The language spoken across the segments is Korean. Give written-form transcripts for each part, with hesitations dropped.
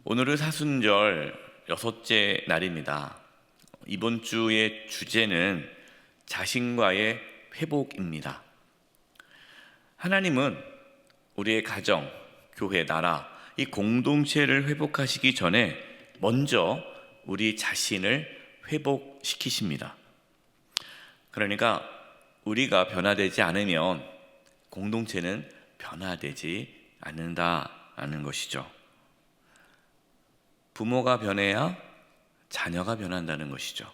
오늘은 사순절 여섯째 날입니다. 이번 주의 주제는 자신과의 회복입니다. 하나님은 우리의 가정, 교회, 나라, 이 공동체를 회복하시기 전에 먼저 우리 자신을 회복시키십니다. 그러니까 우리가 변화되지 않으면 공동체는 변화되지 않는다는 것이죠. 부모가 변해야 자녀가 변한다는 것이죠.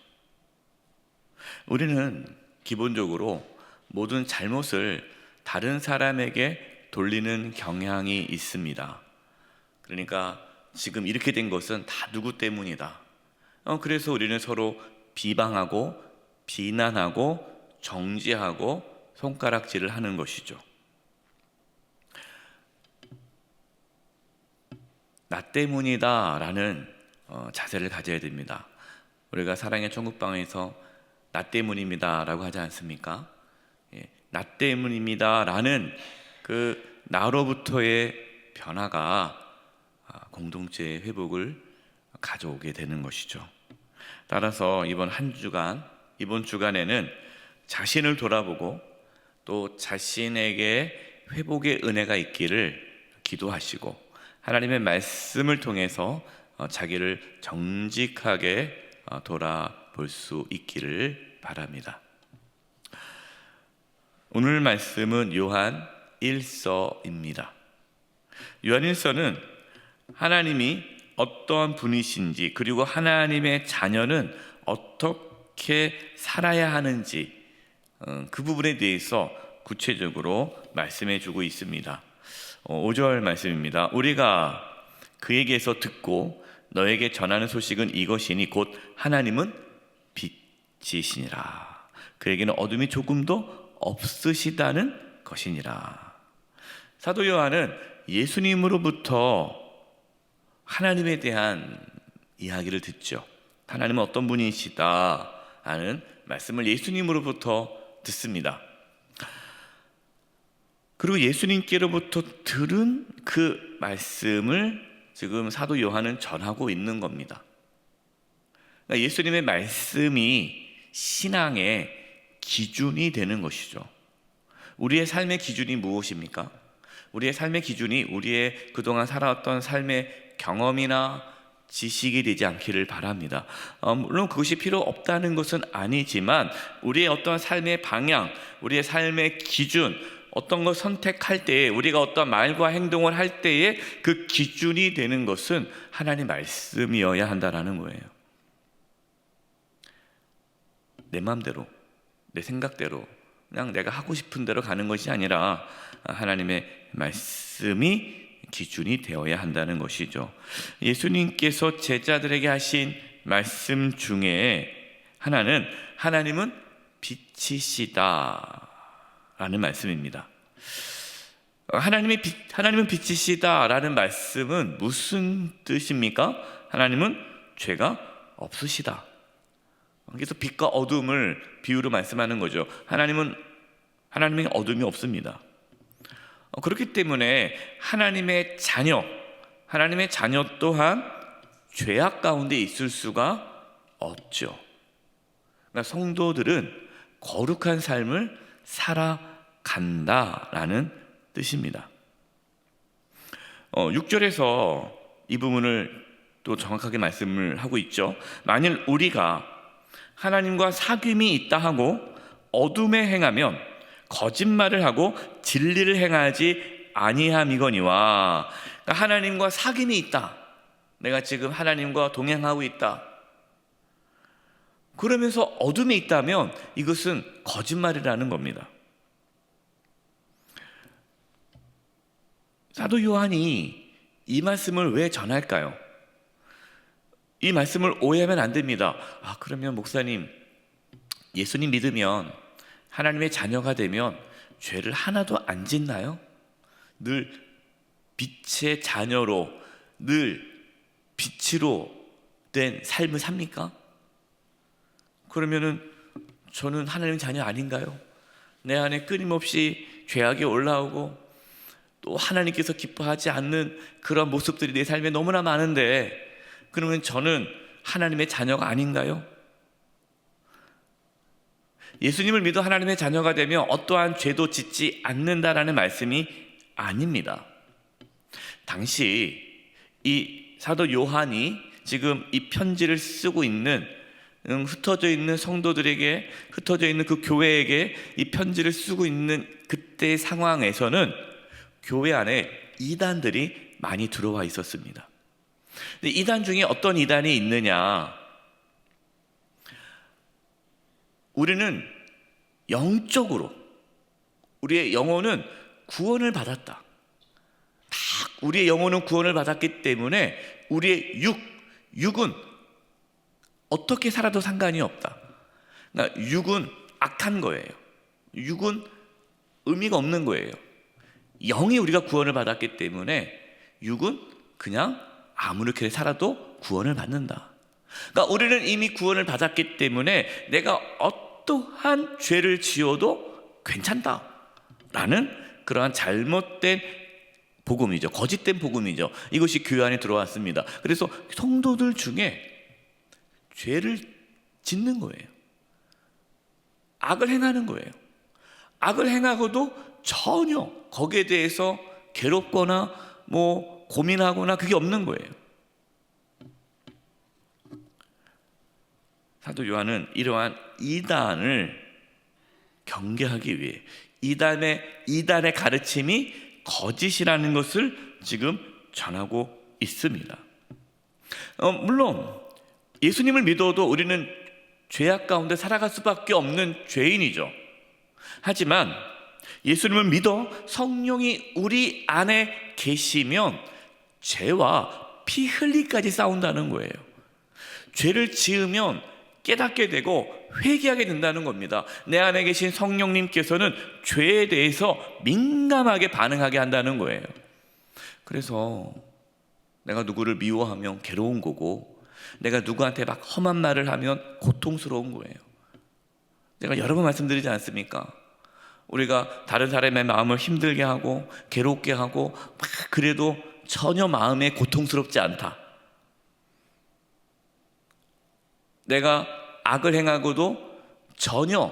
우리는 기본적으로 모든 잘못을 다른 사람에게 돌리는 경향이 있습니다. 그러니까 지금 이렇게 된 것은 다 누구 때문이다. 그래서 우리는 서로 비방하고 비난하고 정죄하고 손가락질을 하는 것이죠. 나 때문이다 라는 자세를 가져야 됩니다. 우리가 사랑의 천국방에서 나 때문입니다 라고 하지 않습니까? 나 때문입니다 라는 그 나로부터의 변화가 공동체의 회복을 가져오게 되는 것이죠. 따라서 이번 주간에는 자신을 돌아보고 또 자신에게 회복의 은혜가 있기를 기도하시고 하나님의 말씀을 통해서 자기를 정직하게 돌아볼 수 있기를 바랍니다. 오늘 말씀은 요한 1서입니다. 요한 1서는 하나님이 어떠한 분이신지 그리고 하나님의 자녀는 어떻게 살아야 하는지 그 부분에 대해서 구체적으로 말씀해 주고 있습니다. 5절 말씀입니다. 우리가 그에게서 듣고 너에게 전하는 소식은 이것이니 곧 하나님은 빛이시니라. 그에게는 어둠이 조금도 없으시다는 것이니라. 사도 요한은 예수님으로부터 하나님에 대한 이야기를 듣죠. 하나님은 어떤 분이시다 하는 말씀을 예수님으로부터 듣습니다. 그리고 예수님께로부터 들은 그 말씀을 지금 사도 요한은 전하고 있는 겁니다. 그러니까 예수님의 말씀이 신앙의 기준이 되는 것이죠. 우리의 삶의 기준이 무엇입니까? 우리의 삶의 기준이 우리의 그동안 살아왔던 삶의 경험이나 지식이 되지 않기를 바랍니다. 물론 그것이 필요 없다는 것은 아니지만 우리의 어떤 삶의 방향, 우리의 삶의 기준, 어떤 걸 선택할 때에 우리가 어떤 말과 행동을 할 때에 그 기준이 되는 것은 하나님의 말씀이어야 한다는 거예요. 내 마음대로, 내 생각대로 그냥 내가 하고 싶은 대로 가는 것이 아니라 하나님의 말씀이 기준이 되어야 한다는 것이죠. 예수님께서 제자들에게 하신 말씀 중에 하나는 하나님은 빛이시다 라는 말씀입니다. 하나님은 빛이시다 라는 말씀은 무슨 뜻입니까? 하나님은 죄가 없으시다. 그래서 빛과 어둠을 비유로 말씀하는 거죠. 하나님의 어둠이 없습니다. 그렇기 때문에 하나님의 자녀 또한 죄악 가운데 있을 수가 없죠. 그러니까 성도들은 거룩한 삶을 살아간다라는 뜻입니다. 6절에서 이 부분을 또 정확하게 말씀을 하고 있죠. 만일 우리가 하나님과 사귐이 있다 하고 어둠에 행하면 거짓말을 하고 진리를 행하지 아니함이거니와. 그러니까 하나님과 사귐이 있다. 내가 지금 하나님과 동행하고 있다. 그러면서 어둠에 있다면 이것은 거짓말이라는 겁니다. 사도 요한이 이 말씀을 왜 전할까요? 이 말씀을 오해하면 안 됩니다. 그러면 목사님, 예수님 믿으면 하나님의 자녀가 되면 죄를 하나도 안 짓나요? 늘 빛의 자녀로, 늘 빛으로 된 삶을 삽니까? 그러면은 저는 하나님의 자녀 아닌가요? 내 안에 끊임없이 죄악이 올라오고 또 하나님께서 기뻐하지 않는 그런 모습들이 내 삶에 너무나 많은데, 그러면 저는 하나님의 자녀가 아닌가요? 예수님을 믿어 하나님의 자녀가 되면 어떠한 죄도 짓지 않는다라는 말씀이 아닙니다. 당시 이 사도 요한이 지금 이 편지를 쓰고 있는, 흩어져 있는 성도들에게, 흩어져 있는 그 교회에게 이 편지를 쓰고 있는 그때의 상황에서는 교회 안에 이단들이 많이 들어와 있었습니다. 근데 이단 중에 어떤 이단이 있느냐? 우리는 영적으로, 우리의 영혼은 구원을 받았다. 우리의 영혼은 구원을 받았기 때문에 우리의 육은 어떻게 살아도 상관이 없다. 그러니까 육은 악한 거예요. 육은 의미가 없는 거예요. 영이 우리가 구원을 받았기 때문에 육은 그냥 아무렇게 살아도 구원을 받는다. 그러니까 우리는 이미 구원을 받았기 때문에 내가 어떠한 죄를 지어도 괜찮다라는 그러한 잘못된 복음이죠. 거짓된 복음이죠. 이것이 교회 안에 들어왔습니다. 그래서 성도들 중에 죄를 짓는 거예요. 악을 행하는 거예요. 악을 행하고도 전혀 거기에 대해서 괴롭거나 고민하거나 그게 없는 거예요. 사도 요한은 이러한 이단을 경계하기 위해 이단의 가르침이 거짓이라는 것을 지금 전하고 있습니다. 물론 예수님을 믿어도 우리는 죄악 가운데 살아갈 수밖에 없는 죄인이죠. 하지만 예수님을 믿어 성령이 우리 안에 계시면 죄와 피 흘리기까지 싸운다는 거예요. 죄를 지으면 깨닫게 되고 회개하게 된다는 겁니다. 내 안에 계신 성령님께서는 죄에 대해서 민감하게 반응하게 한다는 거예요. 그래서 내가 누구를 미워하면 괴로운 거고, 내가 누구한테 막 험한 말을 하면 고통스러운 거예요. 제가 여러 번 말씀드리지 않습니까? 우리가 다른 사람의 마음을 힘들게 하고 괴롭게 하고 막 그래도 전혀 마음에 고통스럽지 않다. 내가 악을 행하고도 전혀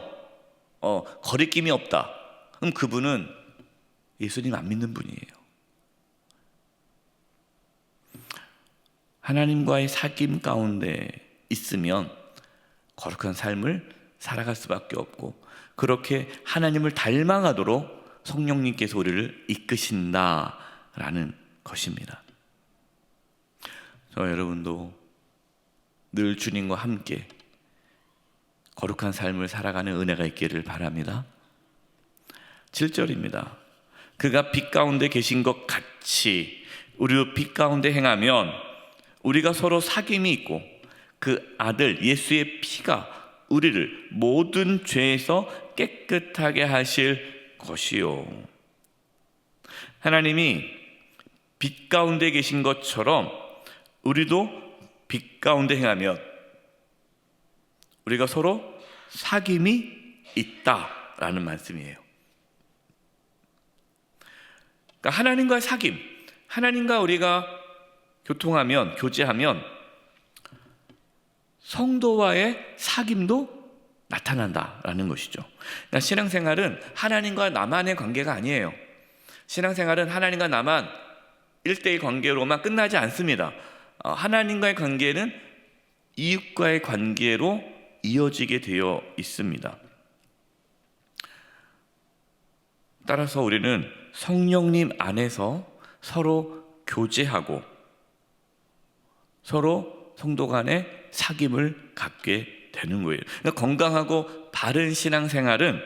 거리낌이 없다. 그럼 그분은 예수님 안 믿는 분이에요. 하나님과의 사귐 가운데 있으면 거룩한 삶을 살아갈 수밖에 없고, 그렇게 하나님을 닮아가도록 성령님께서 우리를 이끄신다라는 것입니다. 저 여러분도 늘 주님과 함께 거룩한 삶을 살아가는 은혜가 있기를 바랍니다. 7절입니다. 그가 빛 가운데 계신 것 같이 우리도 빛 가운데 행하면 우리가 서로 사귐이 있고 그 아들 예수의 피가 우리를 모든 죄에서 깨끗하게 하실 것이요. 하나님이 빛 가운데 계신 것처럼 우리도 빛 가운데 행하면 우리가 서로 사귐이 있다라는 말씀이에요. 그러니까 하나님과의 사귐, 하나님과 우리가 교통하면, 교제하면 성도와의 사귐도 나타난다라는 것이죠. 그러니까 신앙생활은 하나님과 나만의 관계가 아니에요. 신앙생활은 하나님과 나만 1대1 관계로만 끝나지 않습니다. 하나님과의 관계는 이웃과의 관계로 이어지게 되어 있습니다. 따라서 우리는 성령님 안에서 서로 교제하고 서로 성도 간의 사귐을 갖게 되는 거예요. 그러니까 건강하고 바른 신앙생활은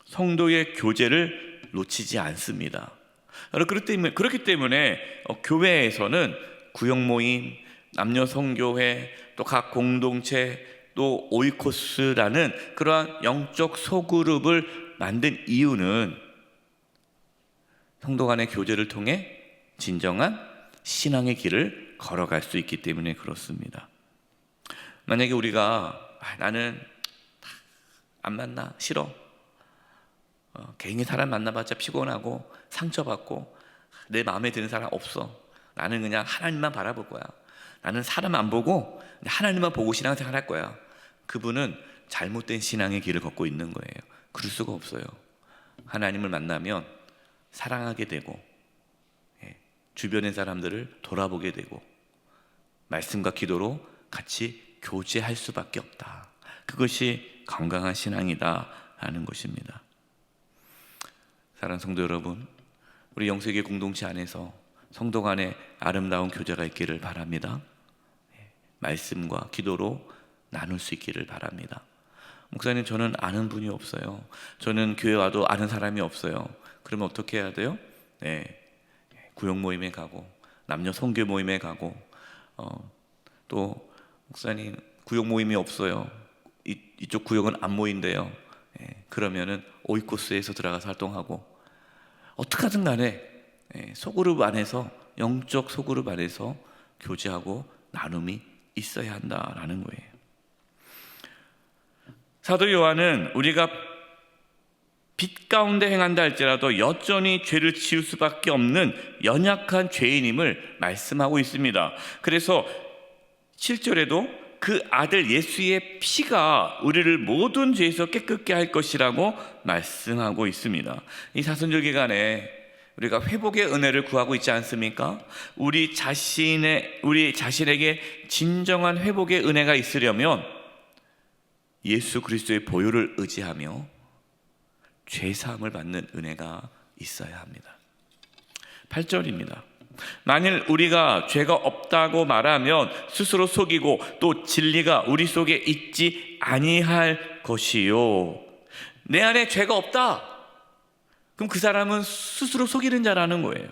성도의 교제를 놓치지 않습니다. 그렇기 때문에 교회에서는 구역 모임, 남녀 성교회, 또 각 공동체, 또 오이코스라는 그러한 영적 소그룹을 만든 이유는 성도 간의 교제를 통해 진정한 신앙의 길을 걸어갈 수 있기 때문에 그렇습니다. 만약에 우리가 나는 안 만나, 싫어, 괜히 사람 만나봤자 피곤하고 상처받고 내 마음에 드는 사람 없어. 나는 그냥 하나님만 바라볼 거야. 나는 사람 안 보고 하나님만 보고 신앙생활 할 거야. 그분은 잘못된 신앙의 길을 걷고 있는 거예요. 그럴 수가 없어요. 하나님을 만나면 사랑하게 되고, 주변의 사람들을 돌아보게 되고, 말씀과 기도로 같이 교제할 수밖에 없다. 그것이 건강한 신앙이다라는 것입니다. 사랑하는 성도 여러분, 우리 영세계 공동체 안에서 성도 간에 아름다운 교제가 있기를 바랍니다. 말씀과 기도로 나눌 수 있기를 바랍니다. 목사님, 저는 아는 분이 없어요. 저는 교회 와도 아는 사람이 없어요. 그러면 어떻게 해야 돼요? 구역 모임에 가고, 남녀 선교 모임에 가고, 또 목사님 구역 모임이 없어요. 이쪽 구역은 안 모인대요. 그러면은 오이코스에서 들어가서 활동하고, 어떻게든 간에 소그룹 안에서, 영적 소그룹 안에서 교제하고 나눔이 있어야 한다라는 거예요. 사도 요한은 우리가 빛 가운데 행한다 할지라도 여전히 죄를 지을 수밖에 없는 연약한 죄인임을 말씀하고 있습니다. 그래서 7절에도 그 아들 예수의 피가 우리를 모든 죄에서 깨끗게 할 것이라고 말씀하고 있습니다. 이 사순절 기간에 우리가 회복의 은혜를 구하고 있지 않습니까? 우리 자신에게 진정한 회복의 은혜가 있으려면 예수 그리스도의 보혈을 의지하며 죄사함을 받는 은혜가 있어야 합니다. 8절입니다. 만일 우리가 죄가 없다고 말하면 스스로 속이고 또 진리가 우리 속에 있지 아니할 것이요. 내 안에 죄가 없다. 그럼 그 사람은 스스로 속이는 자라는 거예요.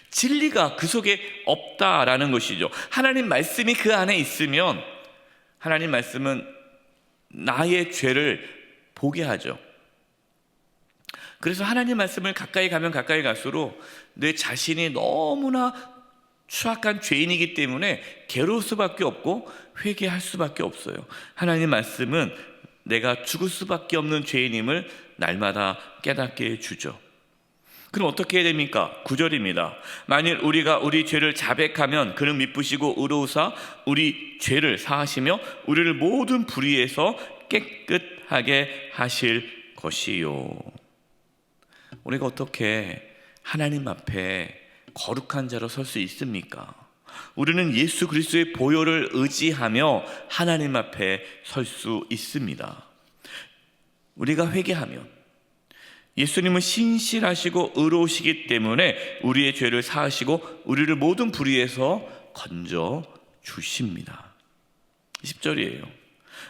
진리가 그 속에 없다라는 것이죠. 하나님 말씀이 그 안에 있으면 하나님 말씀은 나의 죄를 보게 하죠. 그래서 하나님 말씀을 가까이 가면 가까이 갈수록 내 자신이 너무나 추악한 죄인이기 때문에 괴로울 수밖에 없고 회개할 수밖에 없어요. 하나님 말씀은 내가 죽을 수밖에 없는 죄인임을 날마다 깨닫게 해주죠. 그럼 어떻게 해야 됩니까? 9절입니다. 만일 우리가 우리 죄를 자백하면 그는 미쁘시고 의로우사 우리 죄를 사하시며 우리를 모든 불의에서 깨끗하게 하실 것이요. 우리가 어떻게 하나님 앞에 거룩한 자로 설 수 있습니까? 우리는 예수 그리스도의 보혈을 의지하며 하나님 앞에 설 수 있습니다. 우리가 회개하면 예수님은 신실하시고 의로우시기 때문에 우리의 죄를 사하시고 우리를 모든 불의에서 건져 주십니다. 10절이에요.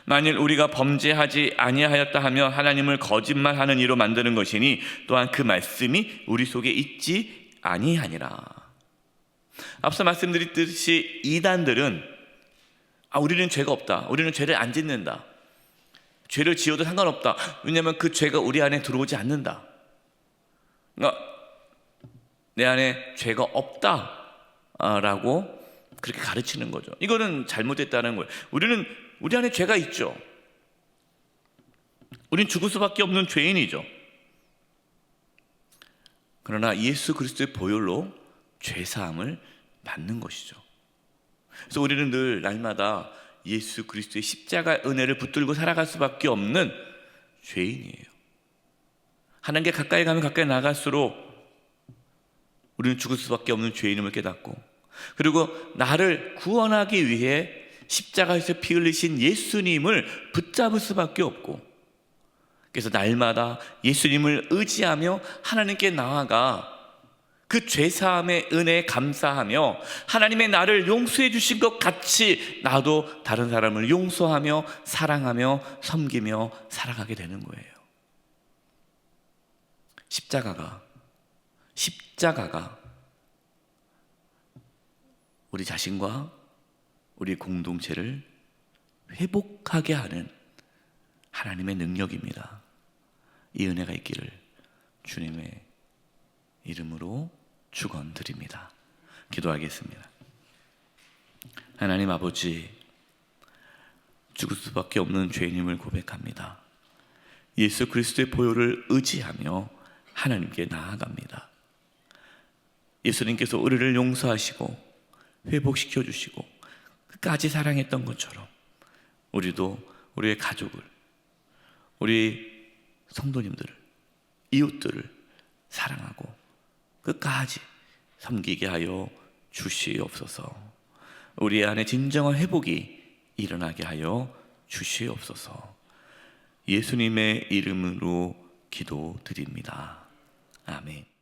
만일 우리가 범죄하지 아니하였다 하면 하나님을 거짓말하는 이로 만드는 것이니 또한 그 말씀이 우리 속에 있지 아니하니라. 앞서 말씀드렸듯이 이단들은 우리는 죄가 없다, 우리는 죄를 안 짓는다, 죄를 지어도 상관없다, 왜냐하면 그 죄가 우리 안에 들어오지 않는다, 그러니까 내 안에 죄가 없다라고 그렇게 가르치는 거죠. 이거는 잘못됐다는 거예요. 우리 안에 죄가 있죠. 우린 죽을 수밖에 없는 죄인이죠. 그러나 예수 그리스도의 보혈로 죄사함을 받는 것이죠. 그래서 우리는 늘 날마다 예수 그리스도의 십자가 은혜를 붙들고 살아갈 수밖에 없는 죄인이에요. 하나님께 가까이 가면 가까이 나갈수록 우리는 죽을 수밖에 없는 죄인임을 깨닫고, 그리고 나를 구원하기 위해 십자가에서 피 흘리신 예수님을 붙잡을 수밖에 없고, 그래서 날마다 예수님을 의지하며 하나님께 나아가 그 죄사함의 은혜에 감사하며 하나님의 나를 용서해 주신 것 같이 나도 다른 사람을 용서하며 사랑하며 섬기며 살아가게 되는 거예요. 십자가가 우리 자신과 우리 공동체를 회복하게 하는 하나님의 능력입니다. 이 은혜가 있기를 주님의 이름으로 축원드립니다. 기도하겠습니다. 하나님 아버지, 죽을 수밖에 없는 죄인임을 고백합니다. 예수 그리스도의 보혈을 의지하며 하나님께 나아갑니다. 예수님께서 우리를 용서하시고 회복시켜 주시고 끝까지 사랑했던 것처럼 우리도 우리의 가족을, 우리 성도님들을, 이웃들을 사랑하고 끝까지 섬기게 하여 주시옵소서. 우리 안에 진정한 회복이 일어나게 하여 주시옵소서. 예수님의 이름으로 기도드립니다. 아멘.